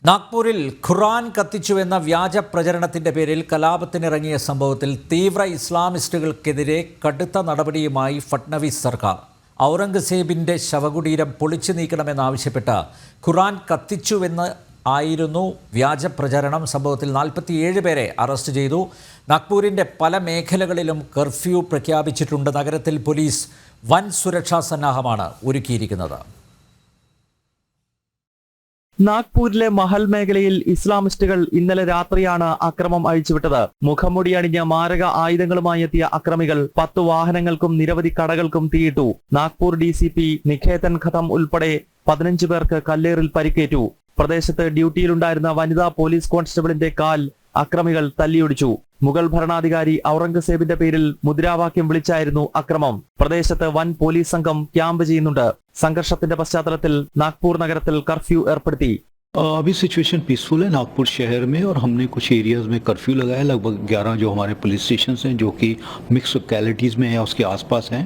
നാഗ്പൂരിൽ ഖുർആൻ കത്തിച്ചുവെന്ന വ്യാജ പ്രചരണത്തിന്റെ പേരിൽ കലാപത്തിനിറങ്ങിയ സംഭവത്തിൽ തീവ്ര ഇസ്ലാമിസ്റ്റുകൾക്കെതിരെ കടുത്ത നടപടിയുമായി ഫട്നവിസ് സർക്കാർ. ഔറംഗസേബിന്റെ ശവകുടീരം പൊളിച്ചു നീക്കണമെന്നാവശ്യപ്പെട്ട് ഖുർആൻ കത്തിച്ചുവെന്ന് ആയിരുന്നു വ്യാജ പ്രചരണം. സംഭവത്തിൽ 47 പേരെ അറസ്റ്റ് ചെയ്തു. നാഗ്പൂരിന്റെ പല മേഖലകളിലും കർഫ്യൂ പ്രഖ്യാപിച്ചിട്ടുണ്ട്. നഗരത്തിൽ പോലീസ് വൻ സുരക്ഷാ സന്നാഹമാണ് ഒരുക്കിയിരിക്കുന്നത്. നാഗ്പൂരിലെ മഹൽ മേഖലയിൽ ഇസ്ലാമിസ്റ്റുകൾ ഇന്നലെ രാത്രിയാണ് അക്രമം അഴിച്ചുവിട്ടത്. മുഖംമൂടി അണിഞ്ഞ മാരക ആയുധങ്ങളുമായി എത്തിയ അക്രമികൾ 10 വാഹനങ്ങൾക്കും നിരവധി കടകൾക്കും തീയിട്ടു. നാഗ്പൂർ DCP നിഖേതൻ ഖതം ഉൾപ്പെടെ 15 പേർക്ക് കല്ലേറിൽ പരിക്കേറ്റു. പ്രദേശത്ത് ഡ്യൂട്ടിയിലുണ്ടായിരുന്ന വനിതാ പോലീസ് കോൺസ്റ്റബിളിന്റെ കാൽ അക്രമികൾ തല്ലിയൊടിച്ചു. മുഗൾ ഭരണാധികാരി ഔറംഗസേബിന്റെ പേരിൽ മുദ്രാവാക്യം വിളിച്ചായിരുന്നു അക്രമം. പ്രദേശത്ത് വൻ പോലീസ് സംഘം ക്യാമ്പ് ചെയ്യുന്നുണ്ട്. സംഘർഷത്തിന്റെ പശ്ചാത്തലത്തിൽ നാഗ്പൂർ നഗരത്തിൽ കർഫ്യൂ ഏർപ്പെടുത്തി. अभी सिचुएशन पीसफुल है नागपुर शहर में और हमने कुछ एरियाज में कर्फ्यू लगाया. लगभग 11 जो हमारे पुलिस स्टेशन हैं जो कि मिक्स लोकेलिटीज़ में है उसके आसपास हैं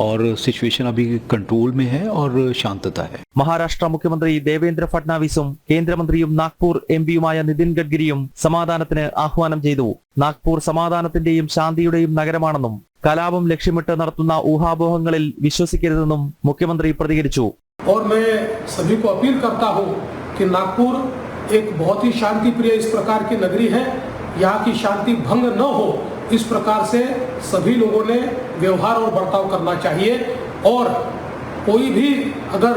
और सिचुएशन अभी कंट्रोल में है और शांतता है. മഹാരാഷ്ട്ര മുഖ്യമന്ത്രി ദേവേന്ദ്ര ഫട്നാവിസും കേന്ദ്രമന്ത്രിയും നാഗ്പൂർ MPയുമായ നിതിൻ ഗഡ്കരിയും സമാധാനത്തിന് ആഹ്വാനം ചെയ്തു. നാഗ്പൂർ സമാധാനത്തിന്റെയും ശാന്തിയുടെയും നഗരമാണെന്നും കലാപം ലക്ഷ്യമിട്ട് നടത്തുന്ന ഊഹാപോഹങ്ങളിൽ വിശ്വസിക്കരുതെന്നും മുഖ്യമന്ത്രി പ്രതികരിച്ചു. और मैं सभी को अपील करता हूं कि नागपुर एक बहुत ही शांति प्रिय इस प्रकार की नगरी है. यहाँ की शांति भंग न हो इस प्रकार से सभी लोगों ने व्यवहार और बर्ताव करना चाहिए और कोई भी अगर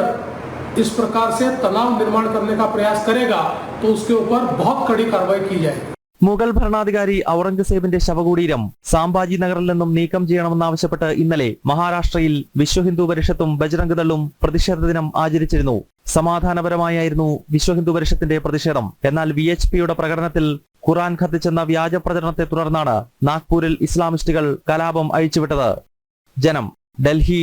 इस प्रकार से तनाव निर्माण करने का प्रयास करेगा तो उसके ऊपर बहुत कड़ी कार्रवाई की जाएगी. മുഗൾ ഭരണാധികാരി ഔറംഗസേബിന്റെ ശവകുടീരം സാംബാജി നഗറിൽ നിന്നും നീക്കം ചെയ്യണമെന്നാവശ്യപ്പെട്ട് ഇന്നലെ മഹാരാഷ്ട്രയിൽ വിശ്വഹിന്ദു പരിഷത്തും ബജ്രംഗ് ദളും പ്രതിഷേധ ദിനം ആചരിച്ചിരുന്നു. സമാധാനപരമായായിരുന്നു വിശ്വഹിന്ദു പരിഷത്തിന്റെ പ്രതിഷേധം. എന്നാൽ VHPയുടെ പ്രകടനത്തിൽ ഖുർആൻ കത്തിച്ചെന്ന വ്യാജ പ്രചരണത്തെ തുടർന്നാണ് നാഗ്പൂരിൽ ഇസ്ലാമിസ്റ്റുകൾ കലാപം അഴിച്ചുവിട്ടത്. ജനം, ഡൽഹി.